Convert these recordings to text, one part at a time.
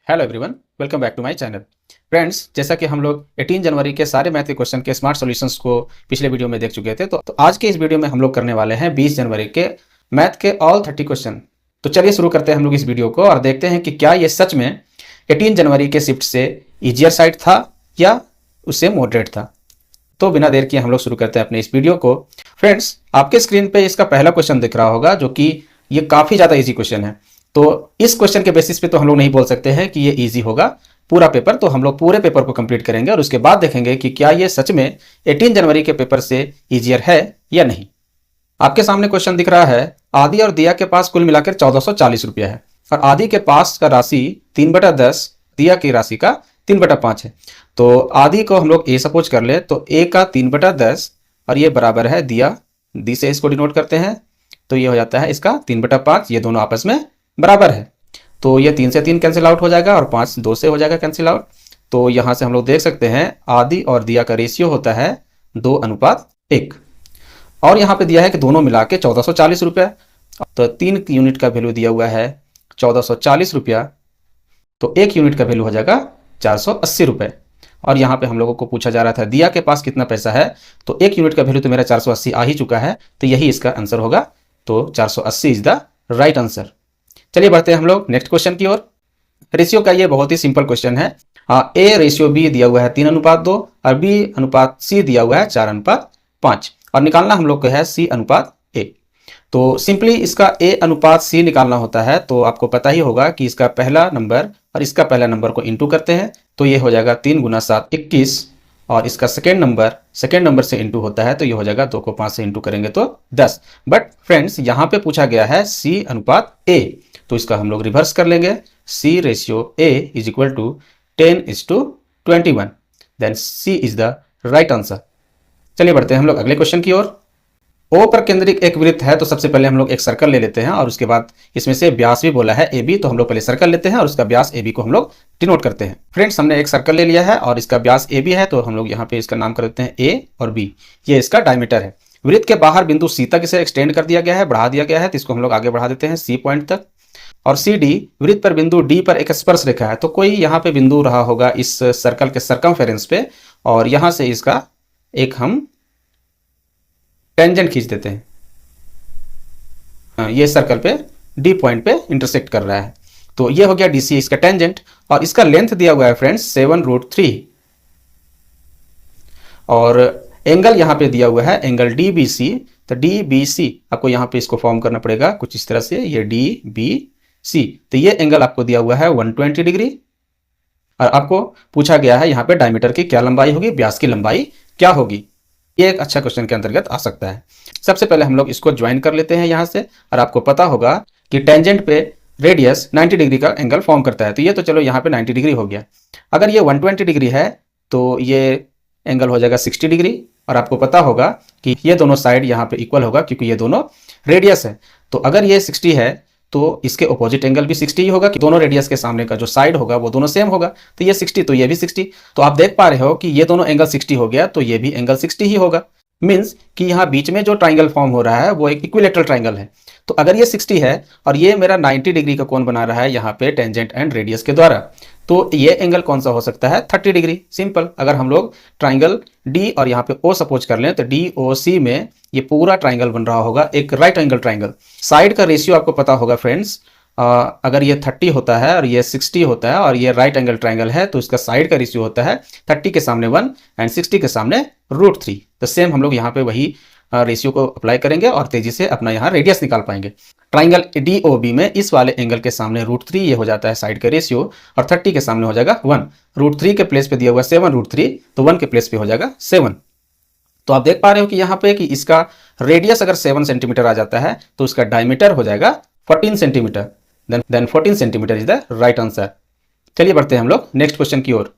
Hello everyone, welcome back to my channel. Friends, जैसा कि हम लोग 18 जनवरी के सारे मैथ के क्वेश्चन के स्मार्ट सॉल्यूशंस को पिछले वीडियो में देख चुके थे, तो आज के इस वीडियो में हम लोग करने वाले हैं 20 जनवरी के मैथ के ऑल 30 क्वेश्चन। तो चलिए शुरू करते हैं हम लोग इस वीडियो को और देखते हैं कि क्या ये सच में 18 जनवरी के शिफ्ट से ईजियर साइड था या उससे मॉडरेट था। तो बिना देर किए हम लोग शुरू करते हैं अपने इस वीडियो को। फ्रेंड्स, आपके स्क्रीन पे इसका पहला क्वेश्चन दिख रहा होगा, जो कि ये काफ़ी ज़्यादा ईजी क्वेश्चन है। तो इस क्वेश्चन के बेसिस पे तो हम लोग नहीं बोल सकते हैं कि ये इजी होगा पूरा पेपर, तो हम लोग पूरे पेपर को कंप्लीट करेंगे और उसके बाद देखेंगे कि क्या ये सच में 18 जनवरी के पेपर से इजियर है या नहीं। आपके सामने क्वेश्चन दिख रहा है, आदि और दिया के पास कुल मिलाकर 1440 रुपया है और आदि के पास का राशि 3/10, दिया की राशि का 3/5 है। तो आदि को हम लोग ए सपोज कर ले, तो ए का 3/10 और ये बराबर है दिया, दी से इसको डिनोट करते हैं, तो ये हो जाता है इसका 3/5। ये दोनों आपस में बराबर है, तो ये 3 से 3 कैंसिल आउट हो जाएगा और 5 2 से हो जाएगा कैंसिल आउट। तो यहाँ से हम लोग देख सकते हैं आदि और दिया का रेशियो होता है 2:1 और यहाँ पे दिया है कि दोनों मिला के 1440 रुपया। तो 3 यूनिट का वैल्यू दिया हुआ है 1440 रुपया, तो 1 यूनिट का वैल्यू हो जाएगा 480 रुपये। और यहाँ पे हम लोगों को पूछा जा रहा था दिया के पास कितना पैसा है, तो 1 यूनिट का वैल्यू तो मेरा 480 आ ही चुका है, तो यही इसका आंसर होगा। तो 480 इज द राइट आंसर। चलिए बढ़ते हैं हम लोग नेक्स्ट क्वेश्चन की ओर। रेशियो का ये बहुत ही सिंपल क्वेश्चन है। ए रेशियो बी दिया हुआ है 3:2 और बी अनुपात सी दिया हुआ है 4:5 और निकालना हम लोग को है सी अनुपात ए। तो सिंपली इसका ए अनुपात सी निकालना होता है, तो आपको पता ही होगा कि इसका पहला नंबर और इसका पहला नंबर को इंटू करते हैं, तो ये हो जाएगा 3 × 7 21 और इसका सेकेंड नंबर से इंटू होता है, तो ये हो जाएगा 2 को 5 से इंटू करेंगे तो 10। बट फ्रेंड्स, यहाँ पे पूछा गया है सी अनुपात ए, तो इसका हम लोग रिवर्स कर लेंगे। C ratio A is equal to 10:21, then C is the right answer. चलिए बढ़ते हैं हम लोग अगले क्वेश्चन की ओर। ओ पर केंद्रित एक वृत्त है, तो सबसे पहले हम लोग एक सर्कल ले लेते हैं और उसके बाद इसमें से व्यास भी बोला है ए बी, तो हम लोग पहले सर्कल लेते हैं और उसका व्यास ए बी को हम लोग डिनोट करते हैं। फ्रेंड्स, हमने एक सर्कल ले लिया है और इसका व्यास ए बी है, तो हम लोग यहाँ पे इसका नाम कर देते हैं ए और बी। ये इसका डायमीटर है। वृत्त के बाहर बिंदु सी तक इसे एक्सटेंड कर दिया गया है, बढ़ा दिया गया है, तो इसको हम लोग आगे बढ़ा देते हैं सी पॉइंट तक। और सी डी वृत्त पर बिंदु डी पर एक स्पर्श रेखा है, तो कोई यहाँ पे बिंदु रहा होगा इस सर्कल के सर्कमफेरेंस पे और यहाँ से इसका एक हम टेंजेंट खींच देते हैं। ये सर्कल पे डी पॉइंट पे इंटरसेक्ट कर रहा है, तो ये हो गया डीसी इसका टेंजेंट। और इसका लेंथ दिया हुआ है फ्रेंड्स 7√3 और एंगल यहाँ पे दिया हुआ है एंगल डीबीसी। तो डीबीसी आपको यहाँ पे इसको फॉर्म करना पड़ेगा कुछ इस तरह से, ये डीबीसी, तो ये एंगल आपको दिया हुआ है 120 डिग्री। और आपको पूछा गया है यहाँ पे डायमीटर की क्या लंबाई होगी, व्यास की लंबाई क्या होगी। ये एक अच्छा क्वेश्चन के अंतर्गत आ सकता है। सबसे पहले हम लोग इसको ज्वाइन कर लेते हैं यहाँ से, और आपको पता होगा कि टेंजेंट पे रेडियस 90 डिग्री का एंगल फॉर्म करता है, तो ये तो चलो यहाँ पे 90 डिग्री हो गया। अगर ये 120 डिग्री है तो ये एंगल हो जाएगा 60 डिग्री। और आपको पता होगा कि ये दोनों साइड यहाँ पे इक्वल होगा क्योंकि ये दोनों रेडियस है। तो अगर ये 60 है तो इसके ऑपोजिट एंगल भी 60 ही होगा कि दोनों रेडियस के सामने का जो साइड होगा वो दोनों सेम होगा। तो ये 60 तो ये भी 60, तो आप देख पा रहे हो कि ये दोनों एंगल 60 हो गया, तो ये भी एंगल 60 ही होगा। मीन्स कि यहाँ बीच में जो ट्राइंगल फॉर्म हो रहा है वो एक इक्विलेटरल ट्राइंगल है। तो अगर ये 60 है और ये मेरा 90 डिग्री का कोण बना रहा है यहाँ पे टेंजेंट एंड रेडियस के द्वारा, तो ये एंगल कौन सा हो सकता है, 30 डिग्री। सिंपल, अगर हम लोग ट्राइंगल डी और यहाँ पे ओ सपोज कर लें, तो डी ओ सी में ये पूरा ट्राइंगल बन रहा होगा एक राइट एंगल ट्राइंगल। साइड का रेशियो आपको पता होगा फ्रेंड्स, अगर ये 30 होता है और ये 60 होता है और ये राइट एंगल ट्राइंगल है, तो इसका साइड का रेशियो होता है 30 के सामने 1 एंड 60 के सामने √3। तो सेम हम लोग यहाँ पे वही रेशियो को अप्लाई करेंगे और तेजी से अपना यहाँ रेडियस निकाल पाएंगे। ट्राइंगल डी ओ बी में इस वाले एंगल के सामने √3 ये हो जाता है साइड का रेशियो, और 30 के सामने हो जाएगा 1। √3 के प्लेस पे दिया हुआ 7√3, तो 1 के प्लेस पे हो जाएगा 7। तो आप देख पा रहे हो कि यहाँ पे कि इसका रेडियस अगर 7 सेंटीमीटर आ जाता है तो उसका डायमीटर हो जाएगा 14 centimetre. Then 14 centimetre is the right answer. चलिए बढ़ते हैं हम लोग नेक्स्ट क्वेश्चन की ओर।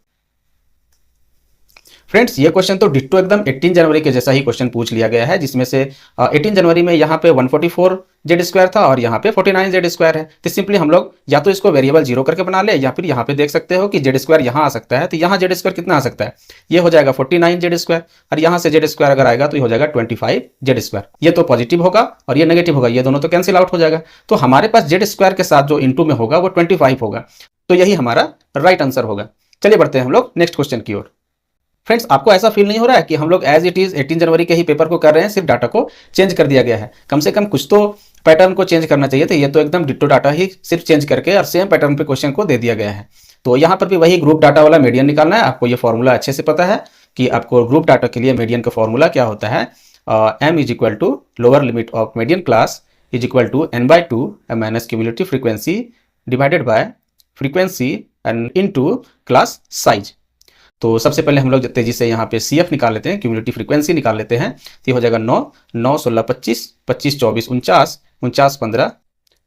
फ्रेंड्स, ये क्वेश्चन तो डिट्टो एकदम 18 जनवरी के जैसा ही क्वेश्चन पूछ लिया गया है, जिसमें से 18 जनवरी में यहाँ पे 144z² था और यहाँ पे 49z² है। तो सिंपली हम लोग या तो इसको वेरिएबल 0 करके बना ले, या फिर यहाँ पे देख सकते हो कि z² यहाँ आ सकता है, तो यहाँ z² कितना आ सकता है, ये हो जाएगा 49z² और यहाँ से z² अगर आएगा तो ये हो जाएगा 25z²। ये तो पॉजिटिव होगा और ये नेगेटिव होगा, ये दोनों तो कैंसिल आउट हो जाएगा। तो हमारे पास z² के साथ जो इंटू में होगा वो 25 होगा। तो यही हमारा राइट आंसर होगा। चलिए बढ़ते हैं हम लोग नेक्स्ट क्वेश्चन की ओर। फ्रेंड्स, आपको ऐसा फील नहीं हो रहा है कि हम लोग एज इट इज 18 जनवरी के ही पेपर को कर रहे हैं, सिर्फ डाटा को चेंज कर दिया गया है? कम से कम कुछ तो पैटर्न को चेंज करना चाहिए था। ये तो एकदम डिट्टो डाटा ही सिर्फ चेंज करके और सेम पैटर्न पे क्वेश्चन को दे दिया गया है। तो यहाँ पर भी वही ग्रुप डाटा वाला मीडियन निकालना है। आपको ये फॉर्मूला अच्छे से पता है कि आपको ग्रुप डाटा के लिए मीडियन का फॉर्मूला क्या होता है। m is equal to lower limit of median class is equal to n/2 minus cumulative frequency divided by frequency and into class size. तो सबसे पहले हम लोग तेजी से यहाँ पे CF निकाल लेते हैं, क्यूमुलेटिव फ्रीक्वेंसी निकाल लेते हैं। तो ये हो जाएगा 9, 9, 16, 25, 25, 24, 49, 49, 15,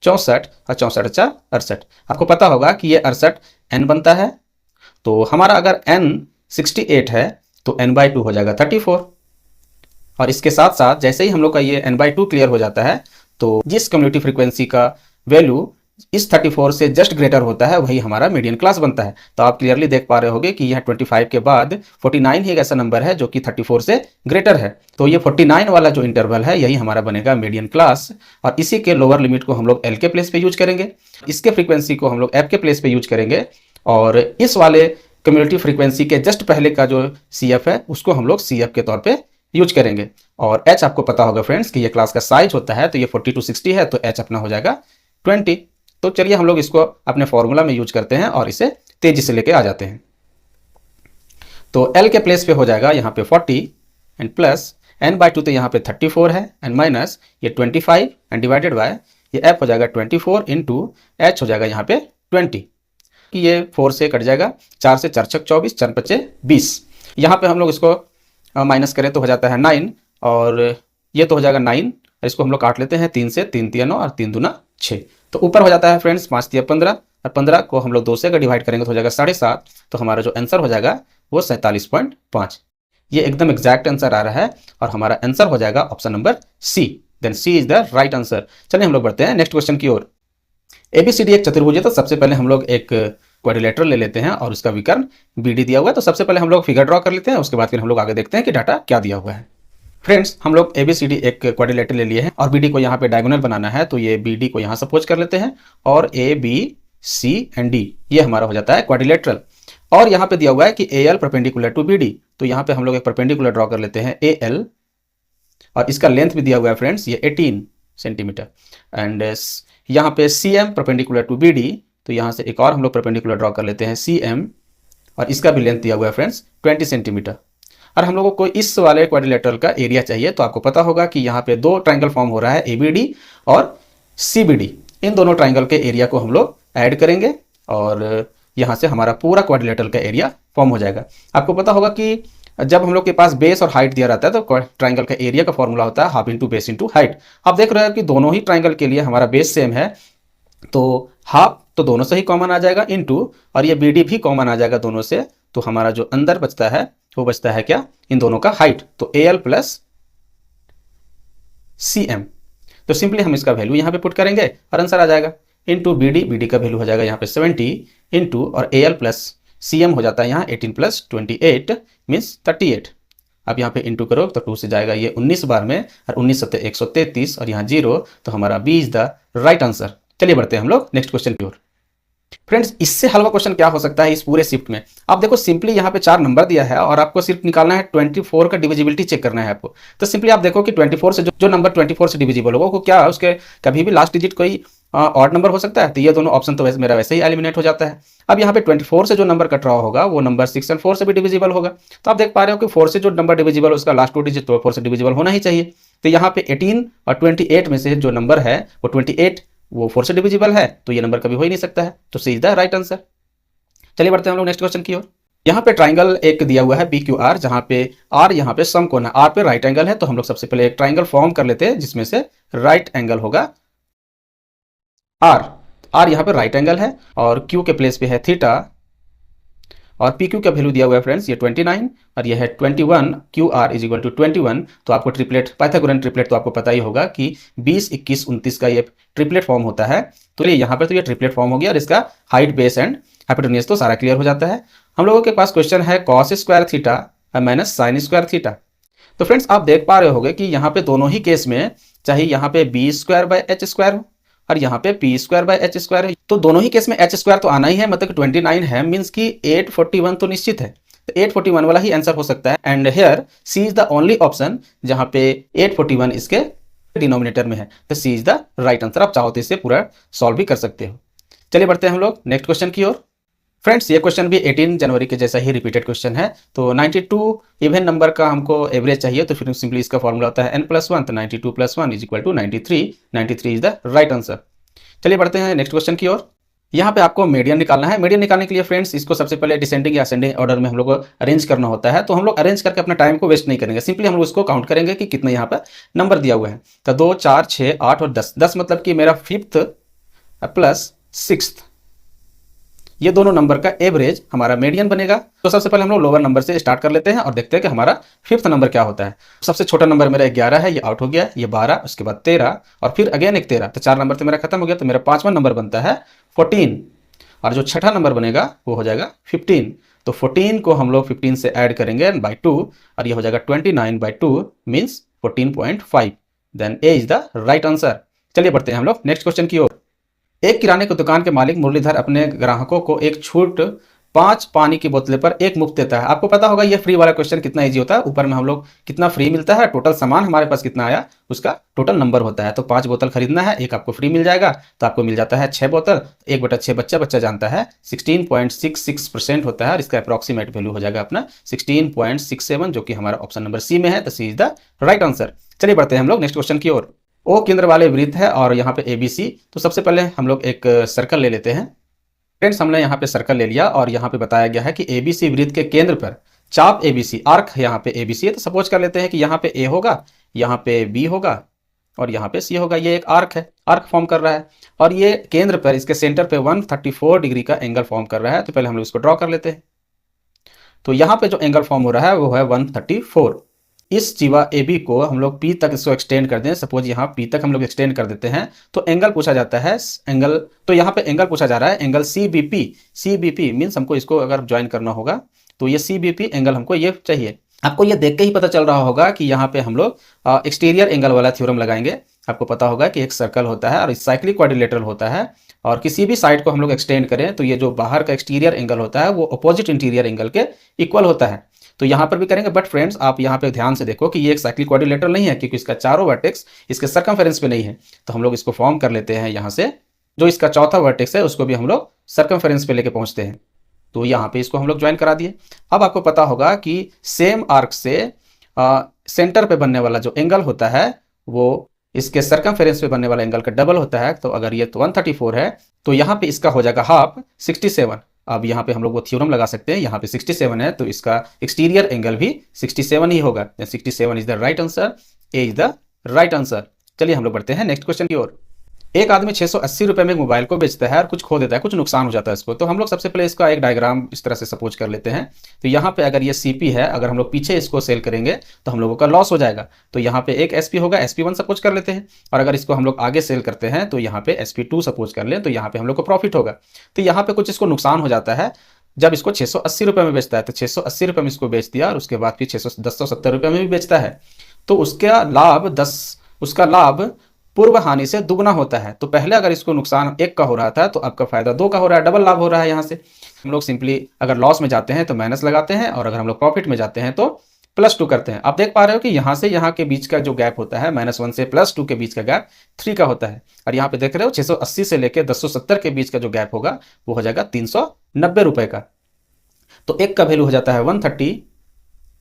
64 और 64, 4, 68। आपको पता होगा कि ये 68 n बनता है। तो हमारा अगर n 68 है तो n/2 हो जाएगा 34। और इसके साथ साथ जैसे ही हम लोग का ये n/2 क्लियर हो जाता है तो जिस क्यूमुलेटिव फ्रीक्वेंसी का वैल्यू इस 34 से जस्ट ग्रेटर होता है वही हमारा मीडियन क्लास बनता है। तो आप क्लियरली देख पा रहे होंगे कि यह 25 के बाद 49 ही एक ऐसा नंबर है जो कि 34 से ग्रेटर है। तो ये 49 वाला जो इंटरवल है यही हमारा बनेगा मीडियन क्लास। और इसी के लोअर लिमिट को हम लोग L के प्लेस पे यूज करेंगे, इसके फ्रीक्वेंसी को हम लोग F के प्लेस पे यूज करेंगे, और इस वाले क्यूमुलेटिव फ्रीक्वेंसी के जस्ट पहले का जो CF है उसको हम लोग CF के तौर पे यूज करेंगे। और H आपको पता होगा फ्रेंड्स कि ये क्लास का साइज होता है। तो ये 40 to 60 है तो H अपना हो जाएगा 20। तो चलिए हम लोग इसको अपने फॉर्मूला में यूज करते हैं और इसे तेजी से लेके आ जाते हैं। तो L के प्लेस पे हो जाएगा यहाँ पे 40 एंड प्लस n/2 तो यहाँ पे 34 है एंड माइनस ये 25 एंड डिवाइडेड बाय ये F हो जाएगा 24 इंटू H हो जाएगा यहाँ पे 20 कि ये 4 से कट जाएगा, 4 से 4 छक 24, 4 5 20। यहाँ पे हम लोग इसको माइनस करें तो हो जाता है 9 और ये तो हो जाएगा 9। इसको हम लोग काट लेते हैं 3 से, 3 3 9 और 3 दूना 6। तो ऊपर हो जाता है फ्रेंड्स 5 3 15 और 15 को हम लोग 2 से अगर डिवाइड करेंगे तो हो जाएगा 7.5। तो हमारा जो आंसर हो जाएगा वो 47.5। ये एकदम एग्जैक्ट आंसर आ रहा है और हमारा आंसर हो जाएगा option number C. Then C is the right answer. चलिए हम लोग बढ़ते हैं नेक्स्ट क्वेश्चन की ओर। ABCD एक चतुर्भुज है तो सबसे पहले हम लोग एक क्वाड्रिलेटरल ले लेते हैं और उसका विकर्ण BD दिया हुआ है। तो सबसे पहले हम लोग फिगर ड्रॉ कर लेते हैं, उसके बाद फिर हम लोग आगे देखते हैं कि डाटा क्या दिया हुआ है। फ्रेंड्स, हम लोग ABCD एक क्वाड्रिलेटरल ले लिए हैं और BD को यहाँ पे डायगोनल बनाना है। तो ये BD को यहाँ सपोज कर लेते हैं और ABC एंड D ये हमारा हो जाता है क्वाड्रिलेटरल। और यहाँ पे दिया हुआ है कि AL परपेंडिकुलर टू BD। तो यहाँ पे हम लोग एक परपेंडिकुलर ड्रॉ कर लेते हैं AL और इसका लेंथ भी दिया हुआ है फ्रेंड्स ये 18 सेंटीमीटर। एंड यहाँ पे CM परपेंडिकुलर टू BD। तो यहाँ से एक और हम लोग परपेंडिकुलर ड्रॉ कर लेते हैं CM और इसका भी लेंथ दिया हुआ है फ्रेंड्स 20 सेंटीमीटर। और हम लोगों को इस वाले क्वाड्रिलेटरल का एरिया चाहिए। तो आपको पता होगा कि यहाँ पे दो ट्राइंगल फॉर्म हो रहा है ABD और CBD। इन दोनों ट्राइंगल के एरिया को हम लोग ऐड करेंगे और यहाँ से हमारा पूरा क्वाड्रिलेटरल का एरिया फॉर्म हो जाएगा। आपको पता होगा कि जब हम लोग के पास बेस और हाइट दिया रहता है तो ट्राइंगल का एरिया का फॉर्मूला होता है half into base into height. आप देख रहे हो कि दोनों ही ट्राइंगल के लिए हमारा बेस सेम है तो हाफ तो दोनों से ही कॉमन आ जाएगा इंटू और ये BD भी कॉमन आ जाएगा दोनों से। तो हमारा जो अंदर बचता है वो बचता है क्या, इन दोनों का हाइट। तो AL प्लस CM। तो सिंपली हम इसका वैल्यू यहाँ पे पुट करेंगे और आंसर आ जाएगा इंटू BD का वैल्यू हो जाएगा यहाँ पे 70 इंटू और AL प्लस CM हो जाता है यहाँ 18 प्लस 28 मीन्स 38। अब यहाँ पे इंटू करो तो 2 से जाएगा ये 19 बार में और 19 सत्ते 133 और यहाँ 0। तो हमारा B is the right answer. चलिए बढ़ते हैं हम लोग नेक्स्ट क्वेश्चन की ओर। फ्रेंड्स, इससे हलवा क्वेश्चन क्या हो सकता है इस पूरे शिफ्ट में। आप देखो सिंपली यहाँ पे 4 नंबर दिया है और आपको सिर्फ निकालना है 24 का डिविजिबिलिटी चेक करना है आपको। तो सिंपली आप देखो कि 24 से जो नंबर 24 से डिविजिबल होगा वो क्या उसके कभी भी लास्ट डिजिट कोई ऑड नंबर हो सकता है। तो ये दोनों ऑप्शन तो मेरा वैसे ही एलिमिनेट हो जाता है। अब यहाँ पे 24 से जो नंबर कट रहा होगा वो नंबर 6 और 4 से भी डिविजिबल होगा। तो आप देख पा रहे हो कि 4 से जो नंबर डिविजिबल उसका लास्ट 2 डिजिट तो 4 से डिविजिबल होना ही चाहिए। तो यहाँ पे 18 और 28 में से जो नंबर है वो 28 वो 4 से डिविजिबल है तो ये नंबर कभी हो ही नहीं सकता है। तो C is the right answer. चलिए बढ़ते हैं हम लोग नेक्स्ट क्वेश्चन की ओर। यहाँ पे ट्राइंगल एक दिया हुआ है PQR जहाँ पे R यहाँ पे समकोण है, R पे राइट एंगल है। तो हम लोग सबसे पहले एक ट्राइंगल फॉर्म कर लेते हैं जिसमें से राइट एंगल होगा R यहाँ पे राइट एंगल है और Q के प्लेस पे है थीटा और PQ का वैल्यू दिया हुआ है फ्रेंड्स ये 29 और ये है 21। QR is equal to 21। तो आपको ट्रिपलेट पाइथागोरन ट्रिपलेट तो आपको पता ही होगा कि 20 21 29 का ये ट्रिपलेट फॉर्म होता है। तो ये यहाँ पर तो ये ट्रिपलेट फॉर्म हो गया और इसका हाइट बेस एंड हाइपोटेन्यूज तो सारा क्लियर हो जाता है। हम लोगों के पास क्वेश्चन है cos square theta minus sine square theta. तो फ्रेंड्स आप देख पा रहे होंगे कि यहाँ पे दोनों ही केस में चाहे यहाँ पे B² बाय H² हो और यहाँ पे P square by H square है। तो दोनों ही केस में एच स्क्वायर तो आना ही है, मतलब कि 29 है, मीन्स कि 841 तो निश्चित है। तो 841 वाला ही आंसर हो सकता है। And here C is the only option जहाँ पे 841 इसके डिनोमिनेटर में है, तो C is the right answer. आप चाहो तो इसे पूरा सॉल्व भी कर सकते हो। चलिए बढ़ते हैं हम लोग नेक्स्ट क्वेश्चन की ओर। फ्रेंड्स ये क्वेश्चन भी 18 जनवरी के जैसा ही रिपीटेड क्वेश्चन है। तो 92 इवन नंबर का हमको एवरेज चाहिए, तो फिर सिंपली इसका फॉर्मूला होता है n+1, तो 92 + 1 is equal to 93। 93 is the right answer. चलिए बढ़ते हैं नेक्स्ट क्वेश्चन की ओर। यहाँ पे आपको मीडियन निकालना है। मीडियन निकालने के लिए फ्रेंड्स इसको सबसे पहले डिसेंडिंग या असेंडिंग ऑर्डर में हम लोग को अरेंज करना होता है। तो हम लोग अरेंज करके अपना टाइम को वेस्ट नहीं करेंगे, सिंपली हम लोग इसको काउंट करेंगे कि कितने यहाँ पर नंबर दिया हुआ है। तो 2, 4, 6, 8 और 10। 10 मतलब कि मेरा 5th प्लस 6th, ये दोनों नंबर का एवरेज हमारा मीडियन बनेगा। तो सबसे पहले हम लोग लोअर नंबर से स्टार्ट कर लेते हैं और देखते हैं कि हमारा 5th नंबर क्या होता है। सबसे छोटा नंबर मेरा 11 है, ये आउट हो गया। ये 12, उसके बाद 13 और फिर अगेन एक 13, तो 4 नंबर तो मेरा खत्म हो गया। तो मेरा 5वां नंबर बनता है 14 और जो छठा नंबर बनेगा वो हो जाएगा 15। तो 14 को हम लोग 15 से ऐड करेंगे बाई 2 और ये हो जाएगा 29/2 means 14.5। Then A is the right answer. चलिए बढ़ते हैं हम लोग नेक्स्ट क्वेश्चन की ओर। एक किराने की दुकान के मालिक मुरलीधर अपने ग्राहकों को एक छूट 5 पानी की बोतलें पर 1 मुफ्त देता है। आपको पता होगा ये फ्री वाला क्वेश्चन कितना इजी होता है। ऊपर में हम लोग कितना फ्री मिलता है, टोटल सामान हमारे पास कितना आया उसका टोटल नंबर होता है। तो 5 बोतल खरीदना है, एक आपको फ्री मिल जाएगा, तो आपको मिल जाता है 6 बोतल। 1/6 बच्चा जानता है 16.66% होता है और इसका अप्रॉक्सीमेट वैल्यू हो जाएगा अपना 16.67, जो कि हमारा ऑप्शन नंबर सी में है। तो C is the right answer. चलिए बढ़ते हैं हम लोग नेक्स्ट क्वेश्चन की ओर। ओ केंद्र वाले वृत्त है और यहाँ पे ABC। तो सबसे पहले हम लोग एक सर्कल ले लेते हैं। फ्रेंड्स हमने यहाँ पे सर्कल ले लिया और यहाँ पे बताया गया है कि ABC वृत्त के केंद्र पर चाप ABC, आर्क यहाँ पे ABC है। तो सपोज कर लेते हैं कि यहाँ पे A होगा, यहाँ पे B होगा और यहाँ पे C होगा। ये एक आर्क है, आर्क फॉर्म कर रहा है और ये केंद्र पर इसके सेंटर पे 134 डिग्री का एंगल फॉर्म कर रहा है। तो पहले हम लोग इसको ड्रॉ कर लेते हैं। तो यहाँ पे जो एंगल फॉर्म हो रहा है वो है 134। इस जीवा AB को हम लोग P तक इसको एक्सटेंड कर दें। सपोज यहाँ P तक हम लोग एक्सटेंड कर देते हैं तो एंगल पूछा जाता है एंगल। तो यहाँ पे एंगल पूछा जा रहा है एंगल CBP। CBP मीन्स हमको इसको अगर ज्वाइन करना होगा तो ये CBP एंगल हमको ये चाहिए। आपको ये देख के ही पता चल रहा होगा कि यहाँ पे हम लोग एक्सटीरियर एंगल वाला थ्योरम लगाएंगे। आपको पता होगा कि एक सर्कल होता है और साइक्लिक क्वाड्रिलेटरल होता है और किसी भी साइड को हम लोग एक्सटेंड करें तो ये जो बाहर का एक्सटीरियर एंगल होता है वो अपोजिट इंटीरियर एंगल के इक्वल होता है। तो यहाँ पर भी करेंगे। बट फ्रेंड्स आप यहाँ पे ध्यान से देखो कि ये एक साइक्लिक क्वाड्रिलेटरल नहीं है, क्योंकि इसका चारों वर्टेक्स इसके सर्कमफेरेंस पे नहीं है। तो हम लोग इसको फॉर्म कर लेते हैं यहाँ से। जो इसका चौथा वर्टेक्स है उसको भी हम लोग सर्कमफेरेंस पे लेके पहुंचते हैं। तो यहाँ पे इसको हम लोग ज्वाइन करा दिए। अब आपको पता होगा कि सेम आर्क से सेंटर पे बनने वाला जो एंगल होता है वो इसके सर्कमफेरेंस पे बनने वाला एंगल का डबल होता है। तो अगर ये 134 है तो यहाँ पे इसका हो जाएगा हाफ 67। अब यहाँ पे हम लोग वो थ्योरम लगा सकते हैं। यहाँ पे 67 है तो इसका एक्सटीरियर एंगल भी 67 ही होगा। 67 is the right answer. A is the right answer. चलिए हम लोग बढ़ते हैं नेक्स्ट क्वेश्चन की ओर। एक आदमी 680 रुपए में मोबाइल को बेचता है और कुछ खो देता है, कुछ नुकसान हो जाता है इसको। तो हम लोग सबसे पहले इसका एक डायग्राम इस तरह से सपोज कर लेते हैं। तो यहाँ पे अगर ये CP है, अगर हम लोग पीछे इसको सेल करेंगे तो हम लोगों का लॉस हो जाएगा। तो यहाँ पे एक SP होगा, SP1 सपोज कर लेते हैं। और अगर इसको हम लोग आगे सेल करते हैं तो यहाँ पे SP2 सपोज कर लें, तो यहाँ पे हम लोग को प्रॉफिट होगा। तो यहाँ पे कुछ इसको नुकसान हो जाता है जब इसको 680 रुपये में बेचता है। तो 680 रुपये में इसको बेच दिया और उसके बाद फिर 1070 रुपये में भी बेचता है। तो उसका लाभ पूर्व हानि से दुगना होता है। तो पहले अगर इसको नुकसान 1 का हो रहा था तो आपका फायदा 2 का हो रहा है, डबल लाभ हो रहा है। यहाँ से हम लोग सिंपली अगर लॉस में जाते हैं तो माइनस लगाते हैं और अगर हम लोग प्रॉफिट में जाते हैं तो +2 करते हैं। आप देख पा रहे हो कि यहाँ से यहाँ के बीच का जो गैप होता है -1 से +2 के बीच का गैप 3 का होता है। और यहाँ पे देख रहे हो 680 से लेकर 1070 के बीच का जो गैप होगा वो हो जाएगा 390 रुपए का। तो एक का वैल्यू हो जाता है 130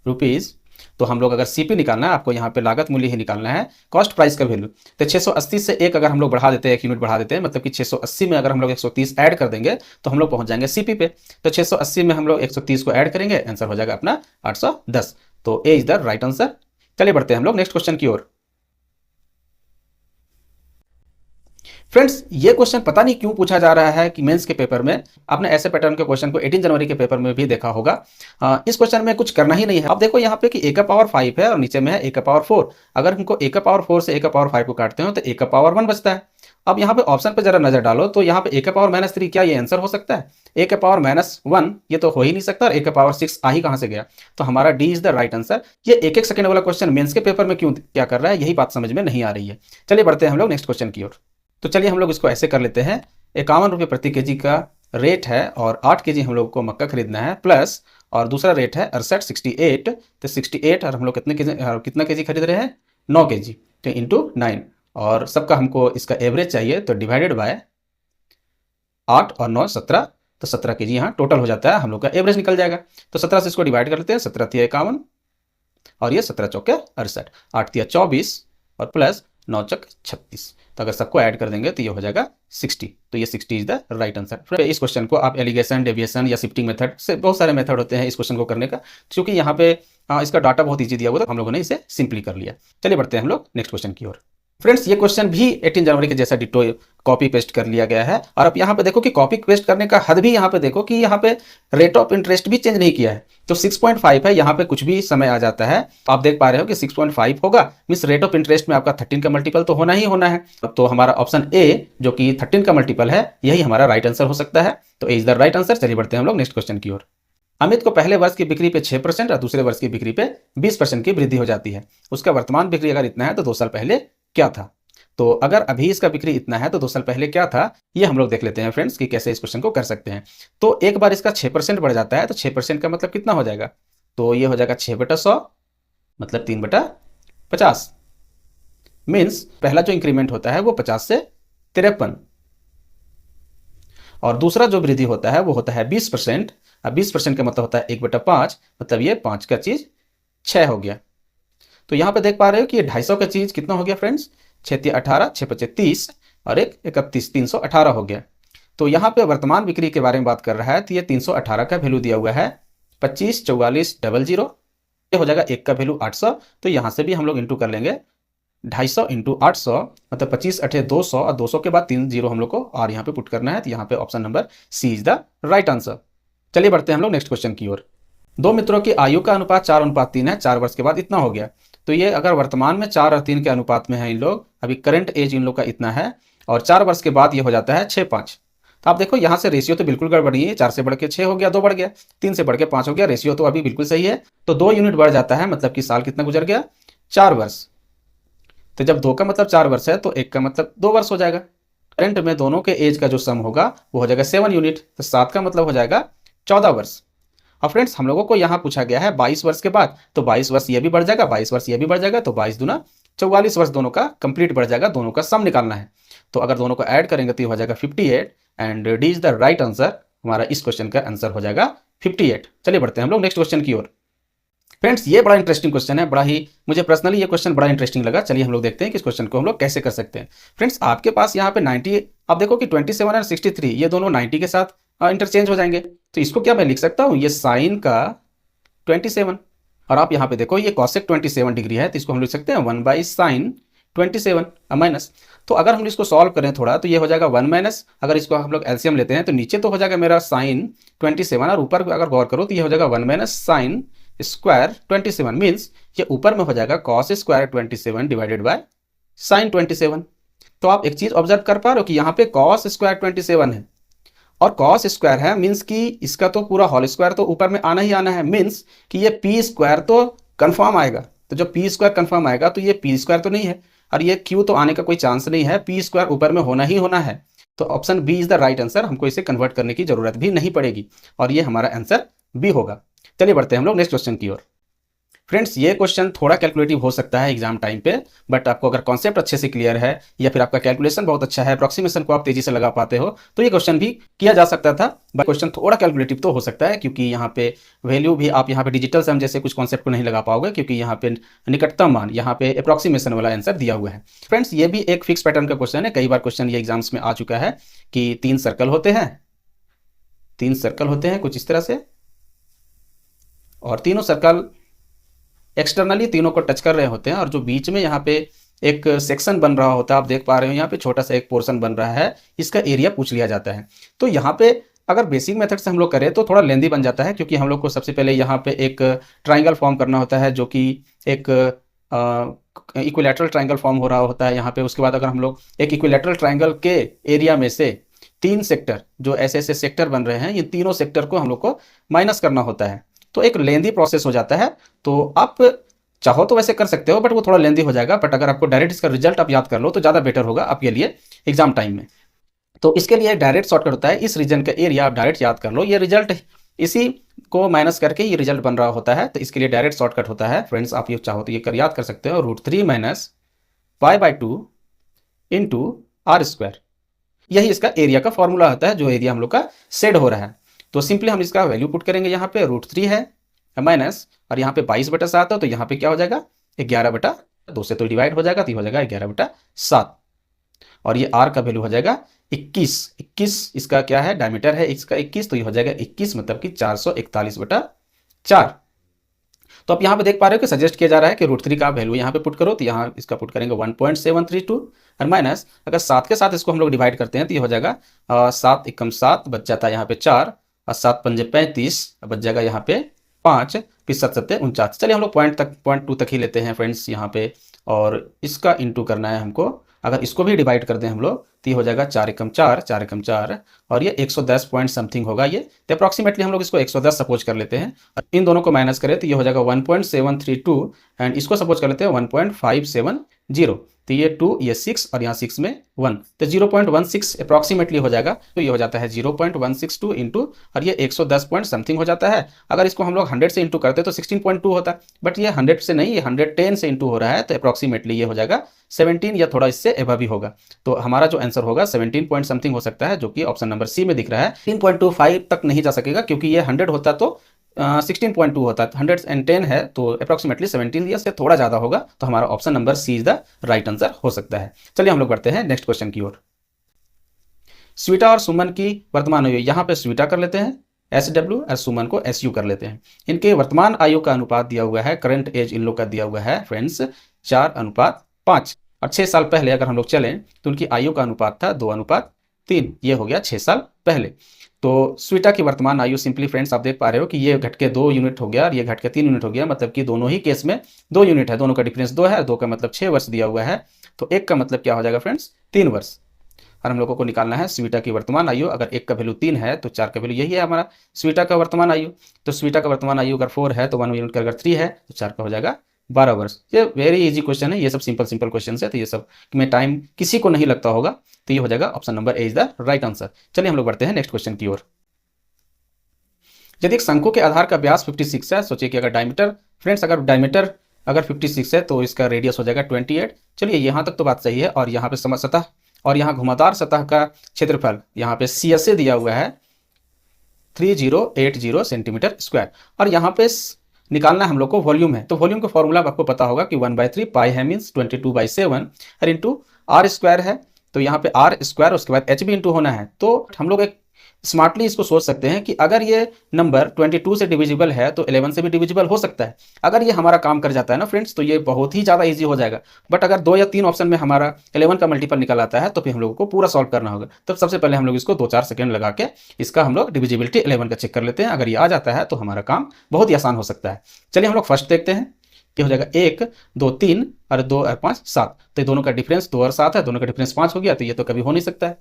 रुपीज़। तो हम लोग अगर CP निकालना है, आपको यहाँ पे लागत मूल्य ही निकालना है, कॉस्ट प्राइस का वैल्यू। तो 680 से 1 अगर हम लोग बढ़ा देते हैं, 1 यूनिट बढ़ा देते हैं, मतलब कि 680 में अगर हम लोग 130 ऐड कर देंगे तो हम लोग पहुंच जाएंगे CP पे। तो 680 में हम लोग 130 को ऐड करेंगे, आंसर हो जाएगा अपना 810। तो ए इज द राइट आंसर। चलिए बढ़ते हैं हम लोग नेक्स्ट क्वेश्चन की ओर। फ्रेंड्स ये क्वेश्चन पता नहीं क्यों पूछा जा रहा है कि मेंस के पेपर में। आपने ऐसे पैटर्न के क्वेश्चन को 18 जनवरी के पेपर में भी देखा होगा। इस क्वेश्चन में कुछ करना ही नहीं है। अब देखो यहाँ पे कि a का पावर 5 है और नीचे में है a का पावर 4। अगर हमको a का पावर 4 से a का पावर 5 को काटते हो तो a का पावर 1 बचता है। अब यहाँ पे ऑप्शन पे जरा नजर डालो तो यहाँ पे a का पावर -3, क्या ये आंसर हो सकता है? a का पावर -1 ये तो हो ही नहीं सकता और a का पावर 6 आ ही कहाँ से गया? तो हमारा D is the right answer. ये 1-1 सेकंड वाला क्वेश्चन मेंस के पेपर में क्यों क्या कर रहा है, यही बात समझ में नहीं आ रही है। चलिए बढ़ते हैं हम लोग नेक्स्ट क्वेश्चन की ओर। तो चलिए हम लोग इसको ऐसे कर लेते हैं, 51 रुपये प्रति केजी का रेट है और 8 केजी हम लोग को मक्का खरीदना है, प्लस और दूसरा रेट है 68 तो 68 और हम लोग कितना केजी खरीद रहे हैं 9 केजी, तो इंटू 9 और सबका हमको इसका एवरेज चाहिए तो डिवाइडेड बाय 8 और 9 17, तो 17 केजी यहाँ टोटल हो जाता है, हम लोग का एवरेज निकल जाएगा। तो 17 से इसको डिवाइड कर लेते हैं, 17 तिया 51 और ये 17 चौके 68, 8 तिया 24 और प्लस 9 चौक 36, तो अगर सबको ऐड कर देंगे तो ये हो जाएगा 60, तो ये 60 इज द राइट आंसर। इस क्वेश्चन को आप एलिगेशन, डेविएशन या शिफ्टिंग मेथड से, बहुत सारे मेथड होते हैं इस क्वेश्चन को करने का, क्योंकि यहाँ पे इसका डाटा बहुत ईजी दिया हुआ था, हम लोगों ने इसे सिंपली कर लिया। चलिए बढ़ते हैं हम लोग नेक्स्ट क्वेश्चन की ओर। फ्रेंड्स ये क्वेश्चन भी 18 जनवरी के जैसा डिटो कॉपी पेस्ट कर लिया गया है, और अब यहाँ पे देखो कि कॉपी पेस्ट करने का हद भी यहाँ पे देखो कि यहाँ पे रेट ऑफ इंटरेस्ट भी चेंज नहीं किया है, तो 6.5 है, यहाँ पे कुछ भी समय आ जाता है, तो आप देख पा रहे हो कि 6.5 होगा, मींस रेट ऑफ इंटरेस्ट में आपका 13 का मल्टीपल तो होना ही होना है, तो हमारा ऑप्शन ए जो कि 13 का मल्टीपल है यही हमारा राइट आंसर हो सकता है, तो ए इज द राइट आंसर। चलिए बढ़ते हैं हम लोग नेक्स्ट क्वेश्चन की ओर। अमित को पहले वर्ष की बिक्री पे 6% और दूसरे वर्ष की बिक्री पे 20% की वृद्धि हो जाती है, उसका वर्तमान बिक्री अगर इतना है तो 2 साल पहले क्या था। तो अगर अभी इसका बिक्री इतना है तो 2 साल पहले क्या था, ये हम लोग देख लेते हैं फ्रेंड्स कि कैसे इस क्वेश्चन को कर सकते हैं। तो एक बार इसका 6% बढ़ जाता है तो 6% का मतलब कितना हो जाएगा, तो ये हो जाएगा 6/100 मतलब 3/50, मीन्स पहला जो इंक्रीमेंट होता है वो 50 से 53 और दूसरा जो वृद्धि होता है वो होता है 20%। अब 20% का मतलब होता है 1/5, मतलब ये 5 का चीज 6 हो गया। तो यहाँ पे देख पा रहे हो कि ये 250 का चीज कितना हो गया फ्रेंड्स, 6 18, 6 5 30 और 1 31, 318 हो गया। तो यहाँ पे वर्तमान बिक्री के बारे में बात कर रहा है, तो ये 318 का वैल्यू दिया हुआ है, 25 44 00, ये हो जाएगा 1 का वैल्यू 800, तो यहाँ से भी हम लोग इंटू कर लेंगे 250 इंटू 800 मतलब 25 8 200 और 200 के बाद 3 0 हम लोग को और यहाँ पे पुट करना है, तो यहाँ पे option number C is the right answer. चलिए बढ़ते हैं हम लोग नेक्स्ट क्वेश्चन की ओर। दो मित्रों की आयु का अनुपात 4:3 है, 4 वर्ष के बाद इतना हो गया, तो ये अगर वर्तमान में 4 और 3 के अनुपात में है इन लोग, अभी करंट एज इन लोग का इतना है और 4 वर्ष के बाद ये हो जाता है 6:5। तो आप देखो यहाँ से रेशियो तो बिल्कुल गड़बड़ नहीं है, 4 से बढ़ के 6 हो गया, 2 बढ़ गया, 3 से बढ़ के 5 हो गया, रेशियो तो अभी बिल्कुल सही है, तो 2 यूनिट बढ़ जाता है, मतलब कि साल कितना गुजर गया 4 वर्ष। तो जब 2 का मतलब 4 वर्ष है तो 1 का मतलब 2 वर्ष हो जाएगा। करंट में दोनों के एज का जो सम होगा वो हो जाएगा 7 यूनिट, तो 7 का मतलब हो जाएगा 14 वर्ष। और फ्रेंड्स हम लोगों को यहाँ पूछा गया है 22 वर्ष के बाद, तो 22 वर्ष ये भी बढ़ जाएगा, 22 वर्ष ये भी बढ़ जाएगा, तो 22 दूना 44 वर्ष दोनों का कंप्लीट बढ़ जाएगा, दोनों का सम निकालना है। तो अगर दोनों को ऐड करेंगे तो ये हो जाएगा 58 and D is the right answer. हमारा इस क्वेश्चन का आंसर हो जाएगा 58। चलिए बढ़ते हैं हम लोग नेक्स्ट क्वेश्चन की ओर। फ्रेंड्स ये बड़ा इंटरेस्टिंग क्वेश्चन है, बड़ा ही मुझे पर्सनली ये क्वेश्चन बड़ा इंटरेस्टिंग लगा। चलिए हम लोग देखते हैं कि इस क्वेश्चन को हम लोग कैसे कर सकते हैं। फ्रेंड्स आपके पास यहाँ पे 90, आप देखो कि 27 और 63 ये दोनों 90 के साथ इंटरचेंज हो जाएंगे, तो इसको क्या मैं लिख सकता हूँ, ये साइन का 27 और आप यहाँ पे देखो ये कॉसेक 27 डिग्री है, तो इसको हम लिख सकते हैं 1/sin 27 माइनस। तो अगर हम इसको सॉल्व करें थोड़ा तो ये हो जाएगा 1 माइनस, अगर इसको हम लोग एलसीएम लेते हैं तो नीचे तो हो जाएगा मेरा साइन 27 और ऊपर अगर गौर करो तो ये हो जाएगा 1 माइनस साइन स्क्वायर 27, मीन्स ये ऊपर में हो जाएगा cos square 27 divided by sine 27। तो आप एक चीज ऑब्जर्व कर पा रहे हो कि यहाँ पे कॉस स्क्वायर 27 है और कॉस स्क्वायर है, मीन्स कि इसका तो पूरा होल स्क्वायर तो ऊपर में आना ही आना है, मीन्स कि ये पी स्क्वायर तो कंफर्म आएगा। तो जब पी स्क्वायर कंफर्म आएगा तो ये पी स्क्वायर तो नहीं है और ये क्यू तो आने का कोई चांस नहीं है, पी स्क्वायर ऊपर में होना ही होना है। तो option B is the right answer, हमको इसे कन्वर्ट करने की जरूरत भी नहीं पड़ेगी और ये हमारा आंसर बी होगा। चलिए बढ़ते हैं हम लोग नेक्स्ट क्वेश्चन की ओर। फ्रेंड्स ये क्वेश्चन थोड़ा कैलकुलेटिव हो सकता है एग्जाम टाइम पे, बट आपको अगर कॉन्सेप्ट अच्छे से क्लियर है या फिर आपका कैलकुलेशन बहुत अच्छा है, अप्रॉक्सीमेशन को आप तेजी से लगा पाते हो, तो ये क्वेश्चन भी किया जा सकता था। बट क्वेश्चन थोड़ा कैलकुलेटिव तो हो सकता है क्योंकि यहाँ पे वैल्यू भी आप यहाँ पे डिजिटल सम जैसे कुछ कॉन्सेप्ट को नहीं लगा पाओगे, क्योंकि यहाँ पे निकटतम मान यहाँ पे अप्रॉक्सीमेशन वाला आंसर दिया हुआ है। फ्रेंड्स ये भी एक फिक्स पैटर्न का क्वेश्चन है, कई बार क्वेश्चन ये एग्जाम्स में आ चुका है कि 3 सर्कल होते हैं, 3 सर्कल होते हैं कुछ इस तरह से, और तीनों सर्कल एक्सटर्नली तीनों को टच कर रहे होते हैं और जो बीच में यहाँ पे एक सेक्शन बन रहा होता है, आप देख पा रहे हो यहाँ पे छोटा सा एक पोर्शन बन रहा है, इसका एरिया पूछ लिया जाता है। तो यहाँ पे अगर बेसिक मेथड से हम लोग करें तो थोड़ा लेंदी बन जाता है, क्योंकि हम लोग को सबसे पहले यहाँ पे एक ट्राइंगल फॉर्म करना होता है जो कि एक इक्विलैटरल ट्राइंगल फॉर्म हो रहा होता है यहाँ पे। उसके बाद अगर हम लोग एक इक्विलैटरल ट्राइंगल के एरिया में से 3 सेक्टर जो ऐसे ऐसे सेक्टर बन रहे हैं, ये तीनों सेक्टर को हम लोग को माइनस करना होता है, तो एक लेंदी प्रोसेस हो जाता है। तो आप चाहो तो वैसे कर सकते हो, बट वो थोड़ा लेंदी हो जाएगा। बट अगर आपको डायरेक्ट इसका रिजल्ट आप याद कर लो तो ज़्यादा बेटर होगा आपके लिए एग्जाम टाइम में। तो इसके लिए डायरेक्ट शॉर्टकट होता है, इस रीजन का एरिया आप डायरेक्ट याद कर लो, ये रिजल्ट इसी को माइनस करके ये रिजल्ट बन रहा होता है। तो इसके लिए डायरेक्ट शॉर्टकट होता है फ्रेंड्स, आप ये चाहो तो ये याद कर सकते हो, √3 माइनस π/2 इंटू r²। यही इसका एरिया का फॉर्मूला होता है, जो एरिया हम लोग का शेड हो रहा है। तो सिंपली हम इसका वैल्यू पुट करेंगे, यहाँ पे √3 है माइनस, और यहाँ पे 22/7 है, तो यहाँ पे क्या हो जाएगा 11/2 से तो डिवाइड हो जाएगा, तो हो जाएगा 11/7। और ये r का वैल्यू हो जाएगा 21 इसका क्या है डायमीटर है इसका 21, तो ये हो जाएगा 21 मतलब कि 441/4। तो आप यहाँ पे देख पा रहे हो कि सजेस्ट किया जा रहा है कि √3 का वैल्यू यहाँ पे पुट करो, तो यहाँ इसका पुट करेंगे 1.732 और माइनस अगर 7 के साथ इसको हम लोग डिवाइड करते हैं तो ये हो जाएगा 7 एकम 7 बच जाता है यहाँ पे 4 और 7 पंजे 35 बच जाएगा यहाँ पे 5 फिर 7 7 49। चलिए हम लोग पॉइंट 2 तक ही लेते हैं फ्रेंड्स यहाँ पे, और इसका इंटू करना है हमको। अगर इसको भी डिवाइड कर दें हम लोग तो ये हो जाएगा 4 एकम 4 और ये 110 पॉइंट समथिंग होगा ये, तो अप्रॉक्सीमेटली हम लोग इसको 110 सपोज कर लेते हैं। और इन दोनों को माइनस करें तो ये हो जाएगा 1.732 एंड इसको सपोज कर लेते हैं 1.570, तो ये 2 ये 6 और यहाँ 6 में 1, तो 0.16 अप्रॉक्सीमेटली हो जाएगा। तो ये हो जाता है 0.162 इंटू, और ये 110 पॉइंट समथिंग हो जाता है। अगर इसको हम लोग 100 से इंटू करते तो 16.2 होता, बट ये 100 से नहीं, ये 110 से इंटू हो रहा है, तो अप्रॉक्सीमेटली ये हो जाएगा 17 या थोड़ा इससे एबव ही होगा। तो हमारा जो आंसर होगा 17 पॉइंट समथिंग हो सकता है, जो कि ऑप्शन नंबर सी में दिख रहा है। 3.25 तक नहीं जा सकेगा क्योंकि ये 100 होता तो 16.2 होता है, 110 है तो अप्रॉक्सीमेटली 17 या से थोड़ा ज़्यादा होगा, तो हमारा option number C is the right answer हो सकता है। चलिए हम लोग बढ़ते हैं नेक्स्ट क्वेश्चन की ओर। स्वीटा और सुमन की वर्तमान आयु, यहाँ पे स्वीटा कर लेते हैं SW और सुमन को SU कर लेते हैं। इनके वर्तमान आयु का अनुपात दिया हुआ है, करंट एज इन लोग का दिया हुआ है फ्रेंड्स 4:5, और 6 साल पहले अगर हम लोग चलें तो उनकी आयु का अनुपात था 2:3, ये हो गया 6 साल पहले। तो स्वीटा की वर्तमान आयु सिंपली फ्रेंड्स आप देख पा रहे हो कि ये घट के 2 यूनिट हो गया और ये घट के 3 यूनिट हो गया, मतलब कि दोनों ही केस में 2 यूनिट है, दोनों का डिफरेंस 2 है, 2 का मतलब 6 वर्ष दिया हुआ है, तो 1 का मतलब क्या हो जाएगा फ्रेंड्स 3 वर्ष। और हम लोगों को निकालना है स्वीटा की वर्तमान आयु। अगर 1 का वैल्यू 3 है तो 4 का वैल्यू यही है हमारा स्वीटा का वर्तमान आयु। तो स्वीटा का वर्तमान आयु अगर 4 है तो 1 यूनिट का अगर 3 है तो 4 का हो जाएगा 12 वर्ष। ये वेरी इजी क्वेश्चन है, ये सब सिंपल क्वेश्चन है, तो ये सब में टाइम किसी को नहीं लगता होगा, तो ये हो जाएगा option number A is the right answer. चलिए हम लोग बढ़ते हैं नेक्स्ट क्वेश्चन की ओर। यदि एक शंकु के आधार का व्यास 56 है, सोचिए कि अगर डायमीटर फ्रेंड्स अगर डायमीटर अगर 56 है तो इसका रेडियस हो जाएगा 28। चलिए यहाँ तक तो बात सही है, और यहाँ पे सतह और यहाँ घुमावदार सतह का क्षेत्रफल यहाँ पे CSA दिया हुआ है 3080 सेंटीमीटर स्क्वायर, और यहाँ पे निकालना हम लोग को वॉल्यूम है। तो वॉल्यूम का फॉर्मूला आपको पता होगा कि 1/3 पाई है मीन्स 22/7 और इंटू r² है, तो यहाँ पे r² उसके बाद h भी इंटू होना है। तो हम लोग एक स्मार्टली इसको सोच सकते हैं कि अगर ये नंबर 22 से डिविजिबल है तो 11 से भी डिविजिबल हो सकता है। अगर ये हमारा काम कर जाता है ना फ्रेंड्स, तो ये बहुत ही ज़्यादा इजी हो जाएगा। बट अगर 2 या 3 ऑप्शन में हमारा 11 का मल्टीपल निकल आता है तो फिर हम लोगों को पूरा सॉल्व करना होगा। तो सबसे पहले हम लोग इसको 2-4 सेकंड लगा के इसका हम लोग डिविजिबिलिटी 11 का चेक कर लेते हैं। अगर ये आ जाता है तो हमारा काम बहुत ही आसान हो सकता है। चलिए हम लोग फर्स्ट देखते हैं, ये हो जाएगा 1 2 3 और 2 और 5 7, तो दोनों का डिफरेंस 2 और 7 है, दोनों का डिफरेंस 5 हो गया, तो ये तो कभी हो नहीं सकता है।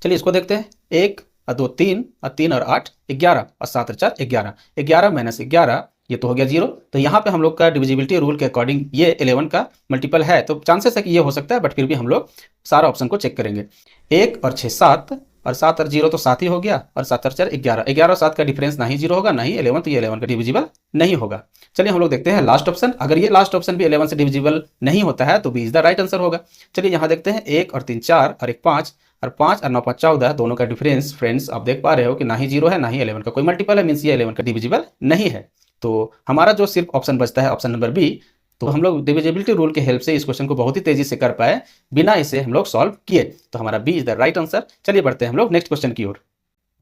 चलिए इसको देखते हैं, 1 और 2 3 और 3 और 8 11 और 7 और 4 11, 11 माइनस 11 ये तो हो गया 0। तो यहाँ पे हम लोग का डिविजिबिलिटी रूल के अकॉर्डिंग ये 11 का मल्टीपल है, तो चांसेस है कि ये हो सकता है, बट फिर भी हम लोग सारा ऑप्शन को चेक करेंगे। 1 और 6 7 और 7 और 0 तो 7 ही हो गया, और 7 और 4 11, 11 और 7 का डिफरेंस ना ही 0 होगा ना ही 11, तो ये 11 का डिविजिबल नहीं होगा। चलिए हम लोग देखते हैं लास्ट ऑप्शन, अगर ये लास्ट ऑप्शन भी 11 से डिविजिबल नहीं होता है तो B is the right answer होगा। चलिए यहाँ देखते हैं, 1 और 3 4 और 1 5 और 5 और 9 5 14, दोनों का डिफरेंस फ्रेंड्स आप देख पा रहे हो कि ना ही 0 है ना ही 11 का कोई मल्टीपल है, मीन्स ये 11 का डिविजिबल नहीं है। तो हमारा जो सिर्फ ऑप्शन बचता है ऑप्शन नंबर बी, तो हम लोग डिविजिबिलिटी रूल के हेल्प से इस क्वेश्चन को बहुत ही तेजी से कर पाए बिना इसे हम लोग सॉल्व किए, तो हमारा B is the right answer. चलिए बढ़ते हैं हम लोग नेक्स्ट क्वेश्चन की ओर।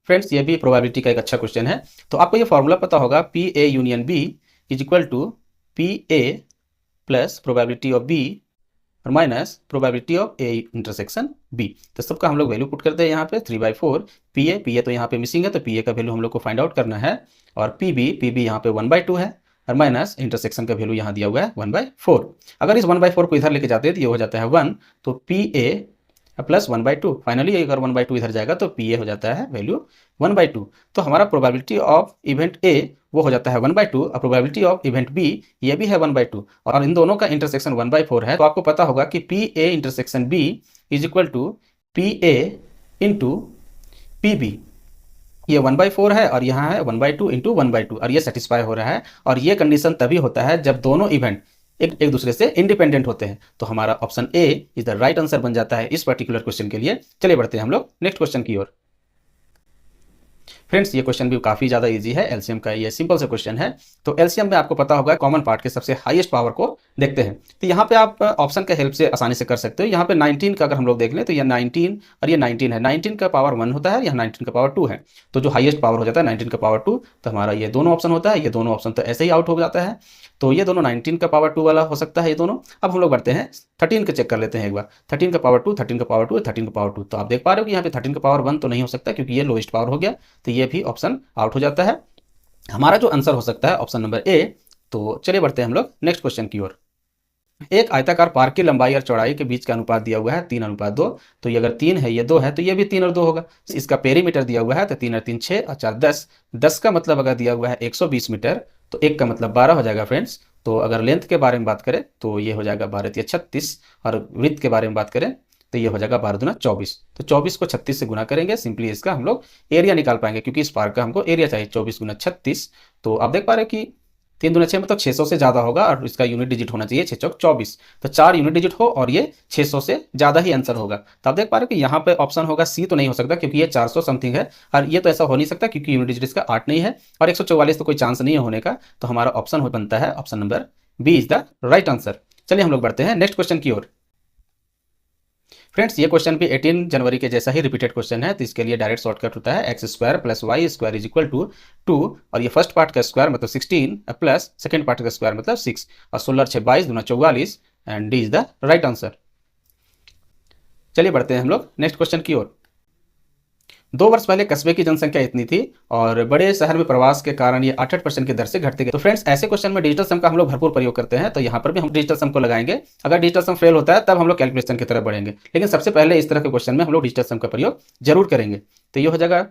फ्रेंड्स ये भी प्रोबेबिलिटी का एक अच्छा क्वेश्चन है, तो आपको ये फॉर्मूला पता होगा PA union B is equal to PA plus probability of B और minus probability of A intersection B। तो सबका हम लोग वैल्यू पुट करते हैं यहाँ पे 3/4 PA तो यहाँ पे मिसिंग है, तो PA का वैल्यू हम लोग को फाइंड आउट करना है, और PB यहाँ पे 1/2 है, और माइनस इंटरसेक्शन का वैल्यू यहाँ दिया हुआ है 1/4। अगर इस 1/4 को इधर लेके जाते हैं तो ये हो जाता है 1, तो PA प्लस 1/2। फाइनली अगर 1/2 इधर जाएगा तो पी ए हो जाता है वैल्यू 1/2। तो हमारा प्रोबेबिलिटी ऑफ इवेंट ए वो हो जाता है 1/2 और प्रोबेबिलिटी ऑफ इवेंट बी ये भी है 1/2 और इन दोनों का इंटरसेक्शन 1/4 है। तो आपको पता होगा कि P A intersection B is equal to P A into P B. ये 1/4 है और यहाँ है 1/2 इंटू 1/2 और ये सेटिस्फाई हो रहा है। और ये कंडीशन तभी होता है जब दोनों इवेंट एक दूसरे से इंडिपेंडेंट होते हैं। तो हमारा option A is the right answer बन जाता है इस पर्टिकुलर क्वेश्चन के लिए। चलिए बढ़ते हैं हम लोग नेक्स्ट क्वेश्चन की ओर। फ्रेंड्स ये क्वेश्चन भी काफी ज्यादा इजी है, एलसीएम का ये सिंपल सा क्वेश्चन है। तो एलसीएम में आपको पता होगा कॉमन पार्ट के सबसे हाईएस्ट पावर को देखते हैं। तो यहाँ पे आप ऑप्शन के हेल्प से आसानी से कर सकते हो। यहाँ पे 19 का अगर हम लोग देख लें तो ये 19 और ये 19 है। 19 का पावर 1 होता है, यहाँ 19 का पावर 2 है। तो जो हाईएस्ट पावर हो जाता है 19 का पावर 2, तो हमारा ये दोनों ऑप्शन होता है। ये दोनों ऑप्शन तो ऐसे ही आउट हो जाता है। तो ये दोनों 19 का पावर 2 वाला हो सकता है ये दोनों। अब हम लोग बढ़ते हैं 13 का चेक कर लेते हैं एक बार। 13 का पावर 2, 13 का पावर 2, 13 का पावर 2। तो आप देख पा रहे हो कि यहाँ पे 13 का पावर 1 तो नहीं हो सकता क्योंकि ये लोएस्ट पावर हो गया। तो ये भी ऑप्शन आउट हो जाता है। हमारा जो आंसर हो सकता है ऑप्शन नंबर ए। तो चलिए बढ़ते हैं हम लोग नेक्स्ट क्वेश्चन की ओर। एक आयताकार पार्क की लंबाई और चौड़ाई के बीच का अनुपात दिया हुआ है 3:2। तो ये अगर 3 है ये 2 है तो ये भी 3 और 2 होगा। इसका पेरीमीटर दिया हुआ है तो 3 और 3 6 और 4 10। 10 का मतलब अगर दिया हुआ है 120 मीटर तो 1 का मतलब 12 हो जाएगा फ्रेंड्स। तो अगर लेंथ के बारे में बात करें तो ये हो जाएगा 12 या 36 और विड्थ के बारे में बात करें तो ये हो जाएगा 12 दूना 24। तो 24 को 36 से गुना करेंगे, सिंपली इसका हम लोग एरिया निकाल पाएंगे क्योंकि इस पार्क का हमको एरिया चाहिए 24 गुना 36। तो आप देख पा रहे हैं कि 3 दूना 6 मतलब 600 से ज़्यादा होगा और इसका यूनिट डिजिट होना चाहिए 6 चौक 24। तो 4 यूनिट डिजिट हो और ये 600 से ज़्यादा ही आंसर होगा। तो आप देख पा रहे हो कि यहाँ पे ऑप्शन होगा सी तो नहीं हो सकता क्योंकि ये 400 समथिंग है और ये तो ऐसा हो नहीं सकता क्योंकि यूनिट डिजिट इसका 8 नहीं है और 144 तो कोई चांस नहीं है होने का। तो हमारा ऑप्शन बनता है option number B is the right answer. चलिए हम लोग बढ़ते हैं नेक्स्ट क्वेश्चन की ओर। फ्रेंड्स ये क्वेश्चन भी 18 जनवरी के जैसा ही रिपीटेड क्वेश्चन है। तो इसके लिए डायरेक्ट शॉर्टकट होता है x square plus Y square is equal to 2 और ये फर्स्ट पार्ट का स्क्वायर मतलब 16 प्लस सेकंड पार्ट का स्क्वायर मतलब 6 और 16 6 22 दूना 44 and D is the right answer. चलिए बढ़ते हैं हम लोग नेक्स्ट क्वेश्चन की ओर। 2 वर्ष पहले कस्बे की जनसंख्या इतनी थी और बड़े शहर में प्रवास के कारण ये 8% की दर से घटते गए। तो फ्रेंड्स ऐसे क्वेश्चन में डिजिटल सम का हम लोग भरपूर प्रयोग करते हैं। तो यहाँ पर भी हम डिजिटल सम को लगाएंगे। अगर डिजिटल सम फेल होता है तब हम लोग कैलकुलेशन की तरफ बढ़ेंगे, लेकिन सबसे पहले इस तरह के क्वेश्चन में हम लोग डिजिटल सम का प्रयोग जरूर करेंगे। तो ये हो जाएगा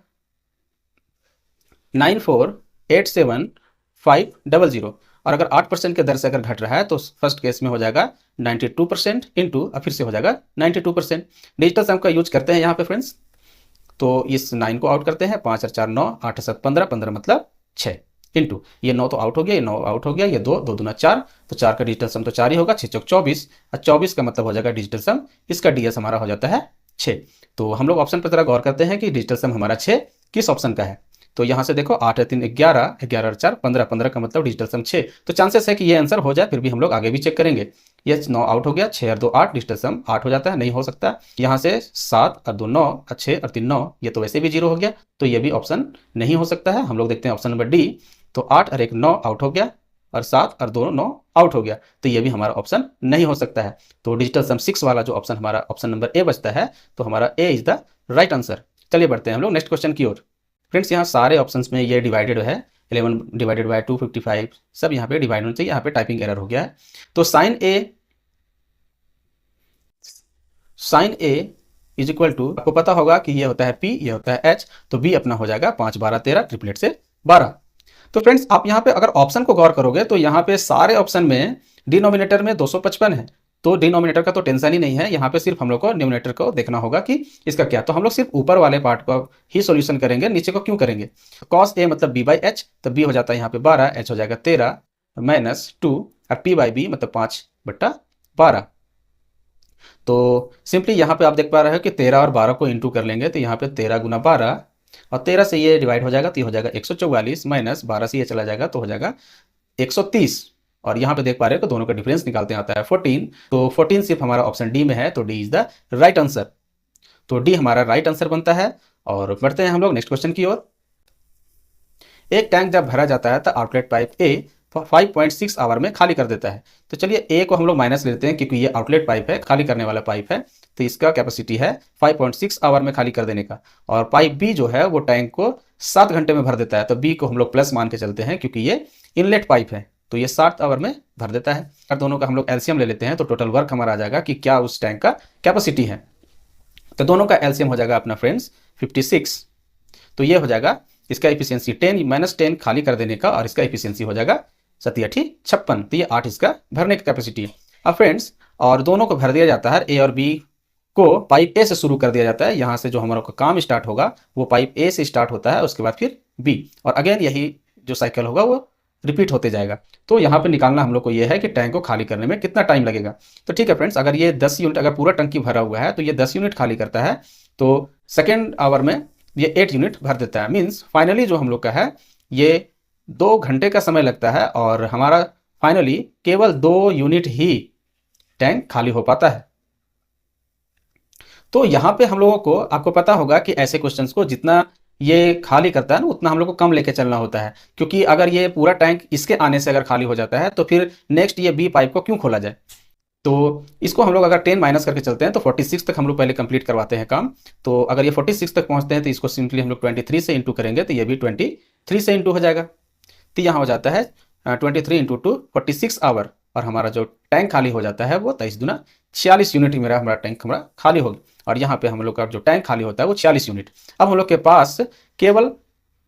9487500 और अगर 8% के दर से अगर घट रहा है तो फर्स्ट केस में हो जाएगा 92% इंटू और फिर से हो जाएगा 92%। डिजिटल सम का यूज करते हैं यहाँ पे फ्रेंड्स। तो इस 9 को आउट करते हैं, 5 और 4 9, 8 और 7 15, 15 मतलब 6 इंटू ये 9 तो आउट हो गया, ये 9 आउट हो गया, ये 2 2 दूना 4 तो 4 का डिजिटल सम तो 4 ही होगा, 6 चौक 24 और 24 का मतलब हो जाएगा डिजिटल सम। इसका डीएस हमारा हो जाता है 6। तो हम लोग ऑप्शन पर जरा गौर करते हैं कि डिजिटल सम हमारा 6 किस ऑप्शन का है। तो यहाँ से देखो 8 और 3 11, 11 और 4 15, 15 का मतलब डिजिटल सम 6। तो चांसेस है कि ये आंसर हो जाए, फिर भी हम लोग आगे भी चेक करेंगे। ये 9 आउट हो गया, 6 और 2 8, डिजिटल सम 8 हो जाता है, नहीं हो सकता। यहाँ से 7 और 2 9 और 6 और 3 9, ये तो वैसे भी 0 हो गया, तो ये भी ऑप्शन नहीं हो सकता है। हम लोग देखते हैं ऑप्शन नंबर डी। तो 8 और 1 9 आउट हो गया और 7 और 2 9 आउट हो गया, तो ये भी हमारा ऑप्शन नहीं हो सकता है। तो डिजिटल सम 6 वाला जो ऑप्शन हमारा ऑप्शन नंबर ए बचता है, तो हमारा ए इज द राइट आंसर। चलिए बढ़ते हैं हम लोग नेक्स्ट क्वेश्चन की ओर। फ्रेंड्स यहाँ सारे ऑप्शंस में ये डिवाइडेड है, 11 डिवाइडेड बाय 255 सब यहाँ पे डिवाइड होना चाहिए। यहाँ पे टाइपिंग एरर हो गया है। तो sine A is equal to, आपको पता होगा कि ये होता है P, ये होता है H, तो B अपना हो जाएगा 5 12 13 ट्रिपलेट से 12। तो फ्रेंड्स आप यहाँ पे अगर ऑप्शन को गौर करोगे तो यहाँ पे सारे ऑप्शन में डिनोमिनेटर में 255 है। तो डिनोमिनेटर का तो टेंशन ही नहीं है, यहाँ पे सिर्फ हम लोग को न्यूमिनेटर को देखना होगा कि इसका क्या। तो हम लोग सिर्फ ऊपर वाले पार्ट को ही सॉल्यूशन करेंगे, नीचे को क्यों करेंगे। cos A मतलब B/H, तो B हो जाता है यहाँ पे 12, H हो जाएगा 13 माइनस 2 और P/B मतलब 5/12। तो सिंपली यहाँ पे आप देख पा रहे हो कि 13 और 12 को इंटू कर लेंगे तो यहाँ पे 13 गुना 12 और 13 से ये डिवाइड हो जाएगा तो ये हो जाएगा 144 माइनस 12 से ये चला जाएगा तो हो जाएगा 130। और यहाँ पे देख पा रहे हो कि दोनों का डिफरेंस निकालते आता है 14। तो 14 सिर्फ हमारा ऑप्शन डी में है, तो D is the right answer. तो डी हमारा राइट आंसर बनता है। और बढ़ते हैं हम लोग नेक्स्ट क्वेश्चन की ओर। एक टैंक जब भरा जाता है तो आउटलेट पाइप ए 5.6 आवर में खाली कर देता है। तो चलिए ए को हम लोग माइनस लेते हैं क्योंकि ये आउटलेट पाइप है, खाली करने वाला पाइप है, तो इसका कैपेसिटी है 5.6 आवर में खाली कर देने का। और पाइप बी जो है वो टैंक को 7 घंटे में भर देता है। तो बी को हम लोग प्लस मान के चलते हैं क्योंकि ये इनलेट पाइप है, तो ये 7 आवर में भर देता है। और दोनों का हम लोग एलसीएम ले लेते हैं तो टोटल वर्क हमारा आ जाएगा कि क्या उस टैंक का कैपेसिटी है। तो दोनों का एलसीएम हो जाएगा अपना फ्रेंड्स 56। तो ये हो जाएगा इसका एफिशिएंसी 10 माइनस 10 खाली कर देने का, और इसका एफिशिएंसी हो जाएगा 7 8 56। तो ये 8 इसका भरने की कैपेसिटी है। अब फ्रेंड्स और दोनों को भर दिया जाता है, ए और बी को पाइप ए से शुरू कर दिया जाता है। यहाँ से जो हमारा काम स्टार्ट होगा वो पाइप ए से स्टार्ट होता है, उसके बाद फिर बी, और अगेन यही जो साइकिल होगा वो रिपीट होते जाएगा। तो यहाँ पे निकालना हम लोग को ये है कि टैंक को खाली करने में कितना टाइम लगेगा। तो ठीक है फ्रेंड्स, अगर ये 10 यूनिट, अगर पूरा टंकी भरा हुआ है तो ये 10 यूनिट खाली करता है, तो सेकेंड आवर में ये 8 यूनिट भर देता है। मीन्स फाइनली जो हम लोग का है ये 2 घंटे का समय लगता है, और हमारा फाइनली केवल 2 यूनिट ही टैंक खाली हो पाता है। तो यहाँ पे हम लोगों को, आपको पता होगा कि ऐसे क्वेश्चंस को जितना ये खाली करता है ना उतना हम लोग को कम लेके चलना होता है, क्योंकि अगर ये पूरा टैंक इसके आने से अगर खाली हो जाता है तो फिर नेक्स्ट ये बी पाइप को क्यों खोला जाए। तो इसको हम लोग अगर 10 माइनस करके चलते हैं तो 46 तक हम लोग पहले कंप्लीट करवाते हैं काम। तो अगर ये 46 तक पहुंचते हैं तो इसको सिंपली हम लोग 23 से इंटू करेंगे, तो ये भी 23 से इंटू हो जाएगा। तो यहाँ हो जाता है 23 इंटू 2 46 आवर, और हमारा जो टैंक खाली हो जाता है वो 23 दूना 46 यूनिट मेरा हमारा टैंक हमारा खाली होगा। और यहाँ पे हम लोग का जो टैंक खाली होता है वो 46 यूनिट। अब हम लोग के पास केवल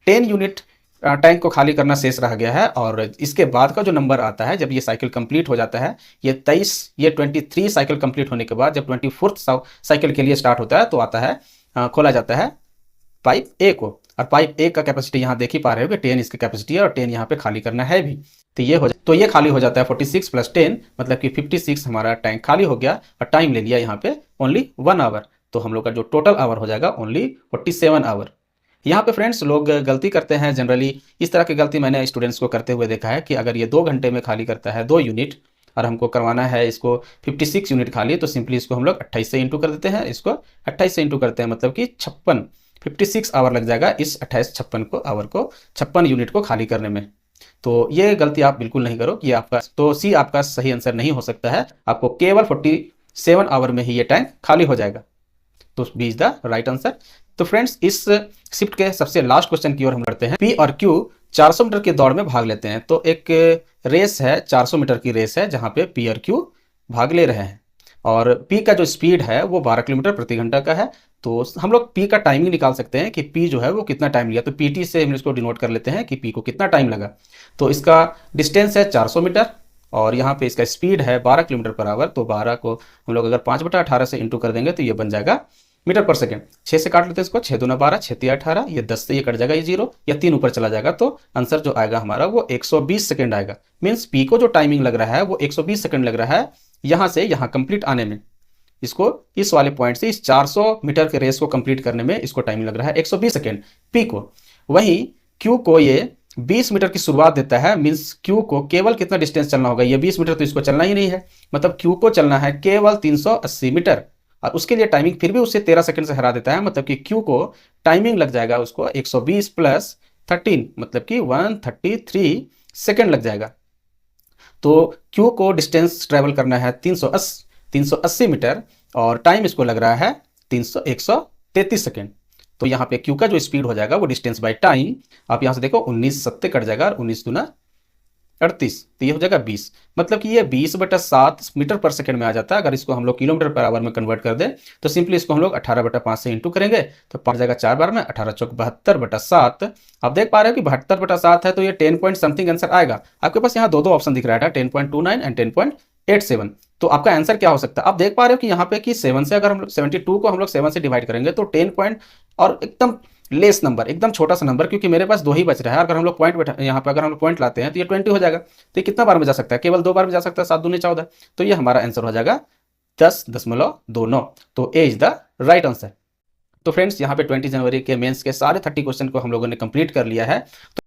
10 यूनिट टैंक को खाली करना शेष रह गया है, और इसके बाद का जो नंबर आता है जब ये साइकिल कंप्लीट हो जाता है, ये 23 साइकिल कंप्लीट होने के बाद जब 24th साइकिल के लिए स्टार्ट होता है तो आता है खोला जाता है पाइप ए को। और पाइप ए का कैपेसिटी यहाँ देख ही पा रहे हो कि 10 इसकी कैपेसिटी है, और 10 यहाँ पे खाली करना है भी। तो ये खाली हो जाता है 46 प्लस 10, मतलब कि 56 हमारा टैंक खाली हो गया, और टाइम ले लिया यहाँ पे ओनली 1 आवर। तो हम लोग का जो टोटल आवर हो जाएगा ओनली 47 आवर। यहाँ पे फ्रेंड्स लोग गलती करते हैं जनरली, इस तरह की गलती मैंने स्टूडेंट्स को करते हुए देखा है कि अगर ये 2 घंटे में खाली करता है 2 यूनिट, और हमको करवाना है इसको 56 यूनिट खाली, तो सिंपली इसको हम लोग 28 से इंटू कर देते हैं। इसको 28 से इंटू करते हैं, मतलब कि 56 आवर लग जाएगा इस 56 यूनिट को खाली करने में। तो ये गलती आप बिल्कुल नहीं करो, ये आपका तो सी आपका सही आंसर नहीं हो सकता है। आपको केवल 47 आवर में ही ये टैंक खाली हो जाएगा। तो B is the right answer. तो फ्रेंड्स इस शिफ्ट के सबसे लास्ट क्वेश्चन की ओर हम बढ़ते हैं। पी और क्यू 400 मीटर की दौड़ में भाग लेते हैं। तो एक रेस है, 400 मीटर की रेस है, जहां पे पी और क्यू भाग ले रहे हैं, और पी का जो स्पीड है वो 12 किलोमीटर प्रति घंटा का है। तो हम लोग पी का टाइमिंग निकाल सकते हैं कि पी जो है वो कितना टाइम लिया। तो पीटी से हम इसको डिनोट कर लेते हैं कि पी को कितना टाइम लगा। तो इसका डिस्टेंस है 400 मीटर, और यहाँ पे इसका स्पीड है 12 किलोमीटर पर आवर। तो 12 को हम लोग अगर 5/18 से इंटू कर देंगे तो ये बन जाएगा मीटर पर सेकेंड। 6 से काट लेते हैं इसको, 6 दूना 12, 6 तिया 18, ये 10 से ये कट जाएगा, ये 0 या 3 ऊपर चला जाएगा। तो आंसर जो आएगा हमारा वो 120 सेकेंड आएगा। मीन्स पी को जो टाइमिंग लग रहा है वो 120 सेकेंड लग रहा है यहाँ से यहाँ कंप्लीट आने में। इसको इस वाले पॉइंट से इस 400 मीटर के रेस को कंप्लीट करने में इसको टाइमिंग लग रहा है 120 सेकेंड पी को। वहीं क्यू को ये 20 मीटर की शुरुआत देता है। मीन्स क्यू को केवल कितना डिस्टेंस चलना होगा, ये 20 मीटर तो इसको चलना ही नहीं है, मतलब क्यू को चलना है केवल 380 मीटर, और उसके लिए टाइमिंग फिर भी उससे 13 सेकंड से हरा देता है। मतलब कि क्यू को टाइमिंग लग जाएगा उसको 120 प्लस 13, मतलब कि 133 सेकंड लग जाएगा। तो क्यू को डिस्टेंस ट्रेवल करना है 380 मीटर, और टाइम इसको लग रहा है 133 सेकेंड। तो यहाँ पे क्यू का जो स्पीड हो जाएगा वो डिस्टेंस बाय टाइम, आप यहाँ से देखो 19 सत्ते कट जाएगा, और 19 दूना 38, तो ये हो जाएगा 20, मतलब कि ये 20/7 मीटर पर सेकंड में आ जाता है। अगर इसको हम लोग किलोमीटर पर आवर में कन्वर्ट कर दें तो सिंपली इसको हम लोग 18/5 से इंटू करेंगे, तो पड़ जाएगा 4 बार में 18 चौक 72/7। आप देख पा रहे हो कि 72/7 है, तो ये 10 पॉइंट समथिंग आंसर आएगा। आपके पास यहाँ दो ऑप्शन दिख रहा है, 10.29 एंड 10.87। तो आपका आंसर क्या हो सकता है, आप देख पा रहे हो कि यहाँ पे कि 7 से अगर हम लोग 72 को हम लोग 7 से डिवाइड करेंगे तो 10 पॉइंट और एकदम लेस नंबर, एकदम छोटा सा नंबर, क्योंकि मेरे पास 2 ही बच रहा है। अगर हम लोग पॉइंट यहाँ पे अगर हम लोग पॉइंट लाते हैं तो ये 20 हो जाएगा। तो ये कितना बार में जा सकता है, केवल 2 बार में जा सकता है, 7 दूनी 14। तो ये हमारा आंसर हो जाएगा 10.29। तो ए इज द राइट आंसर। तो फ्रेंड्स यहाँ पे 20 जनवरी के मेंस के सारे 30 क्वेश्चन को हम लोगों ने कंप्लीट कर लिया है।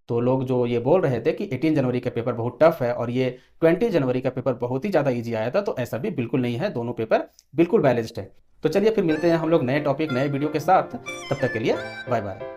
तो लोग जो ये बोल रहे थे कि 18 जनवरी का पेपर बहुत टफ है और ये 20 जनवरी का पेपर बहुत ही ज़्यादा इजी आया था, तो ऐसा भी बिल्कुल नहीं है, दोनों पेपर बिल्कुल बैलेंस्ड है। तो चलिए फिर मिलते हैं हम लोग नए टॉपिक नए वीडियो के साथ, तब तक के लिए बाय बाय।